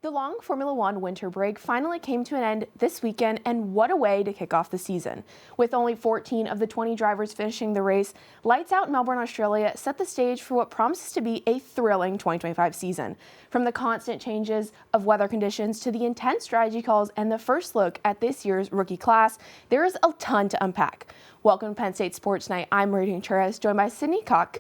The long Formula One winter break finally came to an end this weekend, and what a way to kick off the season. With only 14 of the 20 drivers finishing the race, lights out in Melbourne, Australia set the stage for what promises to be a thrilling 2025 season. From the constant changes of weather conditions to the intense strategy calls and the first look at this year's rookie class, there is a ton to unpack. Welcome to Penn State Sports Night. I'm Marina Contreiras, joined by Sydney Coxe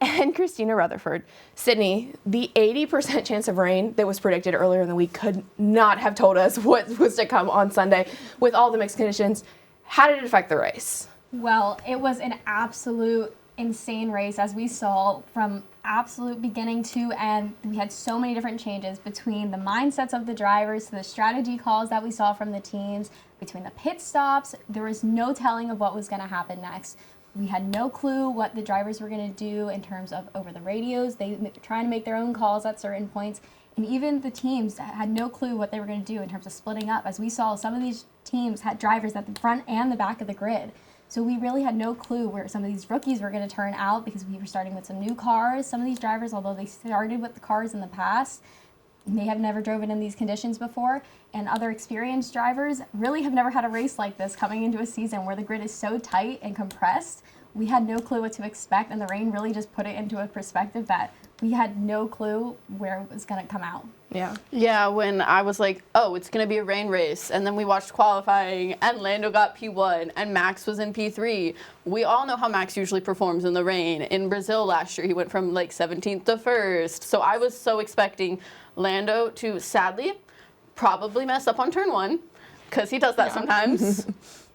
and Christina Rutherford. Sydney, the 80% chance of rain that was predicted earlier in the week could not have told us what was to come on Sunday with all the mixed conditions. How did it affect the race? Well, it was an absolute insane race, as we saw from absolute beginning to end. We had so many different changes between the mindsets of the drivers to the strategy calls that we saw from the teams, between the pit stops. There was no telling of what was going to happen next. We had no clue what the drivers were going to do in terms of over the radios. They were trying to make their own calls at certain points. And even the teams had no clue what they were going to do in terms of splitting up. As we saw, some of these teams had drivers at the front and the back of the grid. So we really had no clue where some of these rookies were going to turn out because we were starting with some new cars. Some of these drivers, although they started with the cars in the past, may have never driven in these conditions before, and other experienced drivers really have never had a race like this coming into a season where the grid is so tight and compressed. We had no clue what to expect, and the rain really just put it into a perspective that we had no clue where it was going to come out. Yeah, when I was like, oh, it's going to be a rain race, and then we watched qualifying, and Lando got P1, and Max was in P3. We all know how Max usually performs in the rain. In Brazil last year, he went from like 17th to 1st. So I was so expecting Lando to, sadly, probably mess up on turn 1, because he does that sometimes,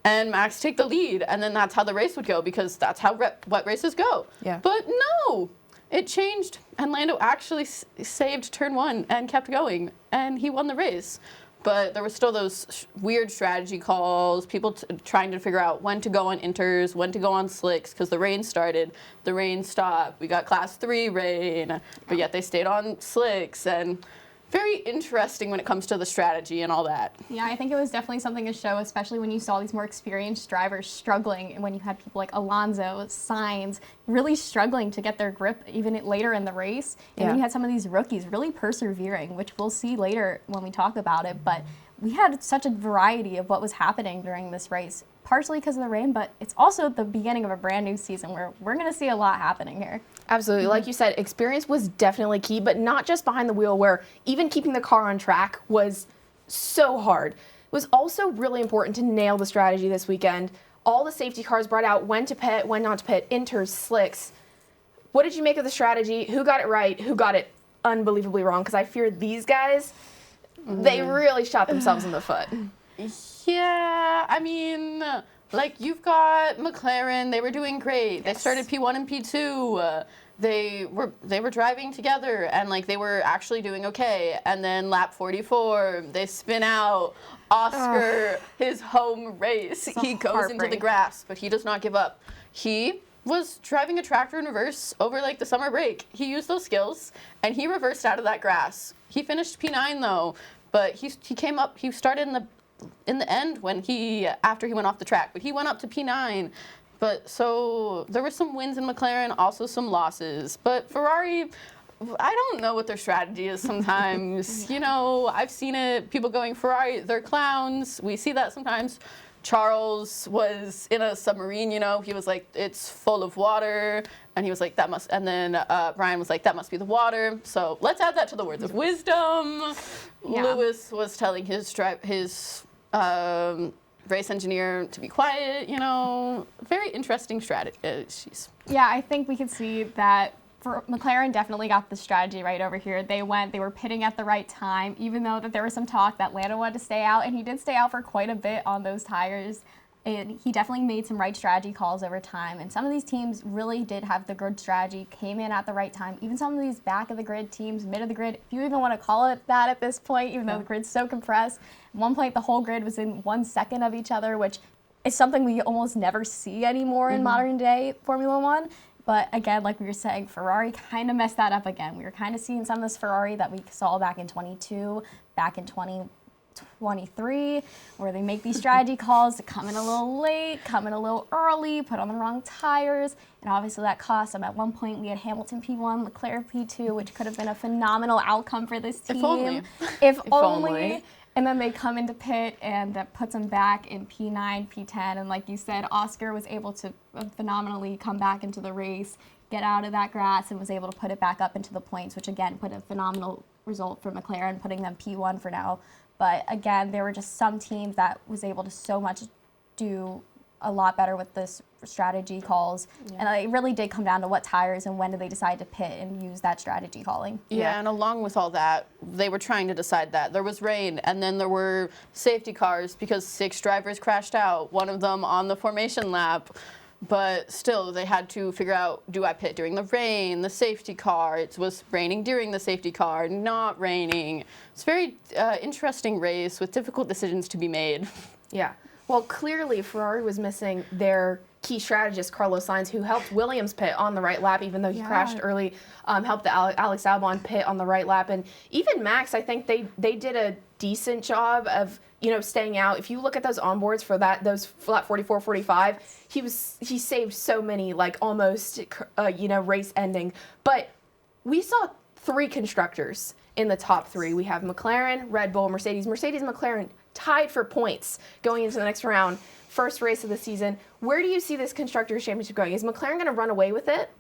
and Max take the lead, and then that's how the race would go, because that's how wet races go. But no! It changed, and Lando actually saved turn 1 and kept going, and he won the race. But there were still those weird strategy calls, people trying to figure out when to go on inters, when to go on slicks, because the rain started, the rain stopped. We got class 3 rain, but yet they stayed on slicks, and very interesting when it comes to the strategy and all that. Yeah, I think it was definitely something to show, especially when you saw these more experienced drivers struggling, and when you had people like Alonso, Sainz, really struggling to get their grip even later in the race. And then you had some of these rookies really persevering, which we'll see later when we talk about it. But we had such a variety of what was happening during this race, partially because of the rain, but it's also the beginning of a brand new season where we're going to see a lot happening here. Absolutely. Like you said, experience was definitely key, but not just behind the wheel, where even keeping the car on track was so hard. It was also really important to nail the strategy this weekend. All the safety cars brought out when to pit, when not to pit, inters, slicks. What did you make of the strategy? Who got it right? Who got it unbelievably wrong? Because I fear these guys, they really shot themselves in the foot. Yeah, I mean, like, you've got McLaren. They were doing great. They started P1 and P2. They were driving together, and like they were actually doing okay. And then lap 44, they spin out. Oscar, his home race, he goes into the grass, but he does not give up. He was driving a tractor in reverse over like the summer break. He used those skills, and he reversed out of that grass. He finished P9 though, but he came up. He started in the end when after he went off the track, but he went up to P9. But so there were some wins in McLaren, also some losses. But Ferrari, I don't know what their strategy is sometimes. You know, I've seen it, people going, Ferrari, they're clowns. We see that sometimes. Charles was in a submarine, you know, he was like, it's full of water. And he was like, that must, and then Brian was like, that must be the water. So let's add that to the words of wisdom. Lewis was telling his race engineer to be quiet, you know, very interesting strategies. Yeah, I think we could see that McLaren definitely got the strategy right over here. They were pitting at the right time, even though that there was some talk that Lando wanted to stay out, and he did stay out for quite a bit on those tires. And he definitely made some right strategy calls over time. And some of these teams really did have the good strategy, came in at the right time. Even some of these back of the grid teams, mid of the grid, if you even want to call it that at this point, even though the grid's so compressed. At one point, the whole grid was in 1 second of each other, which is something we almost never see anymore in modern day Formula One. But again, like we were saying, Ferrari kind of messed that up again. We were kind of seeing some of this Ferrari that we saw back in 22, back in 23, where they make these strategy calls to come in a little late, come in a little early, put on the wrong tires, and obviously that cost them. At one point, we had Hamilton P1, Leclerc P2, which could have been a phenomenal outcome for this team. If only. If only. And then they come into pit, and that puts them back in P9, P10, and like you said, Oscar was able to phenomenally come back into the race, get out of that grass, and was able to put it back up into the points, which again put a phenomenal result for McLaren, putting them P1 for now. But again, there were just some teams that was able to so much do a lot better with this strategy calls. And it really did come down to what tires and when do they decide to pit and use that strategy calling. Yeah, and along with all that, they were trying to decide that. There was rain, and then there were safety cars because 6 drivers crashed out, one of them on the formation lap. But still, they had to figure out, do I pit during the rain, the safety car? It was raining during the safety car, not raining. It's a very interesting race with difficult decisions to be made. Yeah. Well, clearly Ferrari was missing their key strategist, Carlos Sainz, who helped Williams pit on the right lap, even though he crashed early, helped Alex Albon pit on the right lap. And even Max, I think they did a decent job of, staying out. If you look at those onboards for those flat 44, 45, he saved so many, almost, race ending. But we saw 3 constructors in the top 3. We have McLaren, Red Bull, Mercedes. Mercedes and McLaren tied for points going into the next round. First race of the season. Where do you see this Constructors' Championship going? Is McLaren going to run away with it?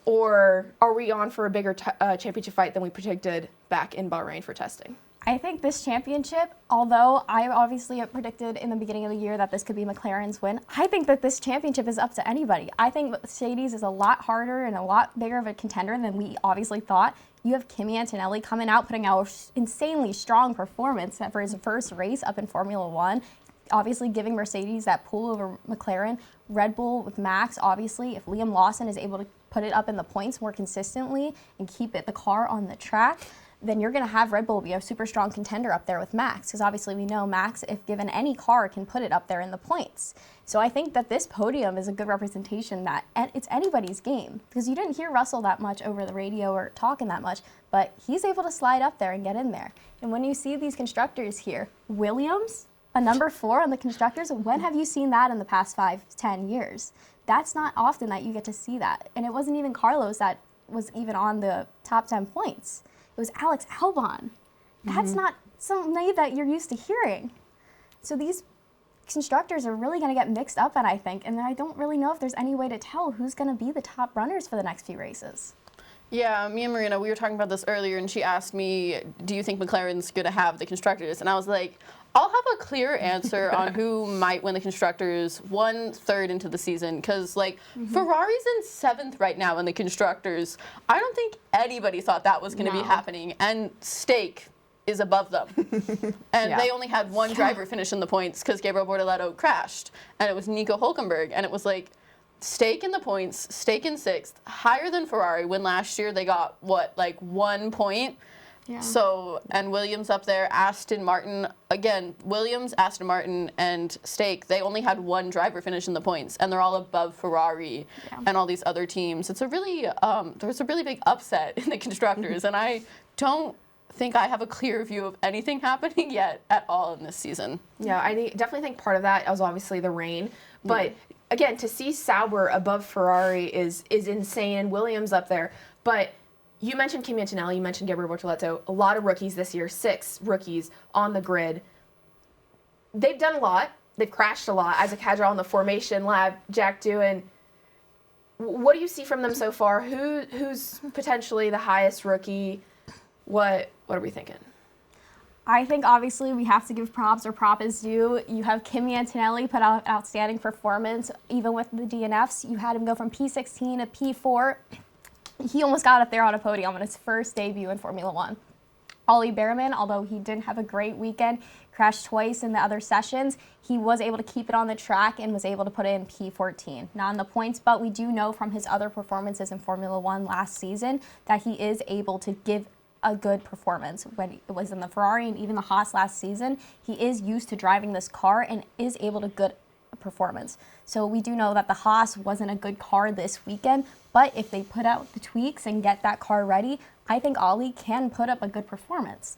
Or are we on for a bigger championship fight than we predicted back in Bahrain for testing? I think this championship, although I obviously predicted in the beginning of the year that this could be McLaren's win, I think that this championship is up to anybody. I think Mercedes is a lot harder and a lot bigger of a contender than we obviously thought. You have Kimi Antonelli coming out, putting out an insanely strong performance for his first race up in Formula One. Obviously giving Mercedes that pull over McLaren. Red Bull with Max, obviously, if Liam Lawson is able to put it up in the points more consistently and keep the car on the track, then you're going to have Red Bull be a super strong contender up there with Max, because obviously we know Max, if given any car, can put it up there in the points. So I think that this podium is a good representation that it's anybody's game, because you didn't hear Russell that much over the radio or talking that much, but he's able to slide up there and get in there. And when you see these constructors here, Williams, a number 4 on the constructors, when have you seen that in the past 5-10 years? That's not often that you get to see that. And it wasn't even Carlos that was even on the top 10 points. It was Alex Albon. That's not something that you're used to hearing. So these constructors are really going to get mixed up, and I think, and I don't really know if there's any way to tell who's going to be the top runners for the next few races. Yeah, me and Marina, we were talking about this earlier, and she asked me, do you think McLaren's going to have the constructors? And I was like, I'll have a clear answer on who might win the constructors 1/3 into the season, because Ferrari's in 7th right now in the constructors. I don't think anybody thought that was going to be happening, and Stake is above them. And they only had one driver finish in the points because Gabriel Bortoleto crashed, and it was Nico Hülkenberg, and it was like Stake in the points, Stake in 6th, higher than Ferrari, when last year they got, 1 point? Yeah. So, and Williams up there, Aston Martin, again, Williams, Aston Martin, and Stake, they only had 1 driver finish in the points, and they're all above Ferrari and all these other teams. It's a really, there's a really big upset in the constructors, and I don't think I have a clear view of anything happening yet at all in this season. Yeah, I definitely think part of that was obviously the rain, but again, to see Sauber above Ferrari is insane, and Williams up there, but you mentioned Kimi Antonelli, you mentioned Gabriel Bortoleto, a lot of rookies this year, 6 rookies on the grid. They've done a lot. They've crashed a lot. Isaac Hadjar on the formation lab, Jack Doohan. What do you see from them so far? Who's potentially the highest rookie? What are we thinking? I think obviously we have to give props where prop is due. You have Kimi Antonelli put out outstanding performance, even with the DNFs. You had him go from P16 to P4. He almost got up there on a podium on his first debut in Formula One. Ollie Behrman, although he didn't have a great weekend, crashed twice in the other sessions, he was able to keep it on the track and was able to put it in P14. Not in the points, but we do know from his other performances in Formula One last season that he is able to give a good performance. When it was in the Ferrari and even the Haas last season, he is used to driving this car and is able to good performance. So we do know that the Haas wasn't a good car this weekend, but if they put out the tweaks and get that car ready, I think Ollie can put up a good performance.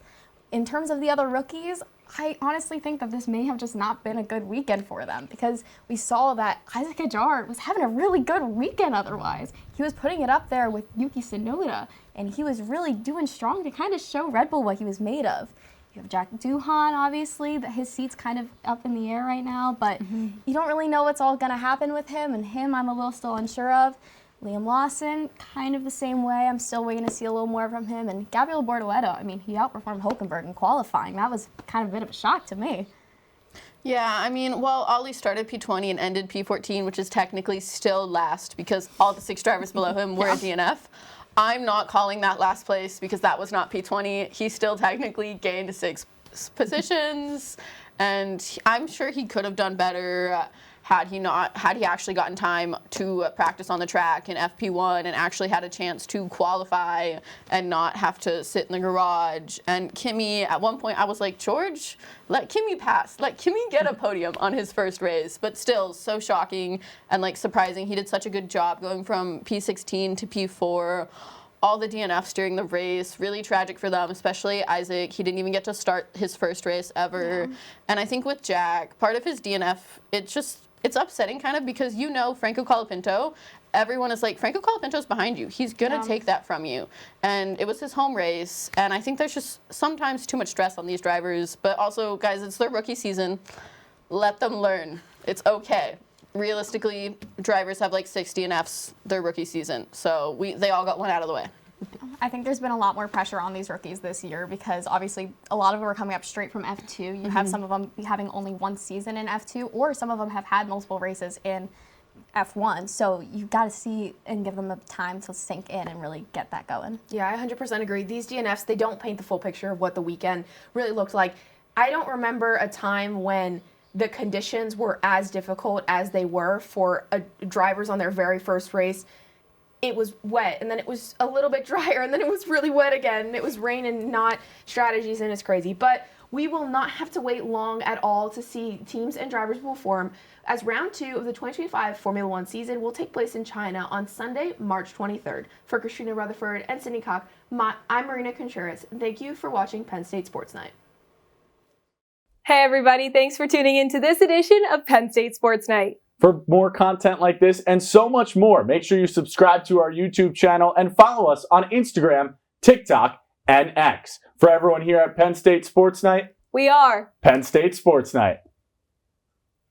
In terms of the other rookies, I honestly think that this may have just not been a good weekend for them because we saw that Isaac Ajard was having a really good weekend otherwise. He was putting it up there with Yuki Tsunoda, and he was really doing strong to kind of show Red Bull what he was made of. You have Jack Doohan, obviously, that his seat's kind of up in the air right now, but you don't really know what's all going to happen with him, and him I'm a little still unsure of. Liam Lawson, kind of the same way. I'm still waiting to see a little more from him. And Gabriel Bortoleto, I mean, he outperformed Hülkenberg in qualifying. That was kind of a bit of a shock to me. Yeah, I mean, well, Ollie started P20 and ended P14, which is technically still last because all the 6 drivers below him were a DNF. I'm not calling that last place because that was not P20. He still technically gained 6 positions, and I'm sure he could have done better had he actually gotten time to practice on the track in FP1 and actually had a chance to qualify and not have to sit in the garage. And Kimi, at one point, I was like, George, let Kimi pass. Let Kimi get a podium on his first race. But still, so shocking and like surprising. He did such a good job going from P16 to P4. All the DNFs during the race, really tragic for them, especially Isaac. He didn't even get to start his first race ever. Yeah. And I think with Jack, part of his DNF, it's upsetting kind of because Franco Colapinto, everyone is like, Franco Colapinto's behind you. He's going to take that from you. And it was his home race. And I think there's just sometimes too much stress on these drivers. But also, guys, it's their rookie season. Let them learn. It's okay. Realistically, drivers have like 6 DNFs their rookie season. So they all got one out of the way. I think there's been a lot more pressure on these rookies this year because obviously a lot of them are coming up straight from F2. You have some of them having only 1 season in F2, or some of them have had multiple races in F1. So you've got to see and give them the time to sink in and really get that going. Yeah, I 100% agree. These DNFs, they don't paint the full picture of what the weekend really looked like. I don't remember a time when the conditions were as difficult as they were for drivers on their very first race. It was wet, and then it was a little bit drier, and then it was really wet again, and it was rain and not strategies, and it's crazy. But we will not have to wait long at all to see teams and drivers will form, as round 2 of the 2025 Formula One season will take place in China on Sunday, March 23rd. For Christina, Rutherford, and Sydney Coxe, I'm Marina Contreiras, and thank you for watching Penn State Sports Night. Hey everybody, thanks for tuning in to this edition of Penn State Sports Night. For more content like this and so much more, make sure you subscribe to our YouTube channel and follow us on Instagram, TikTok, and X. For everyone here at Penn State Sports Night, we are Penn State Sports Night.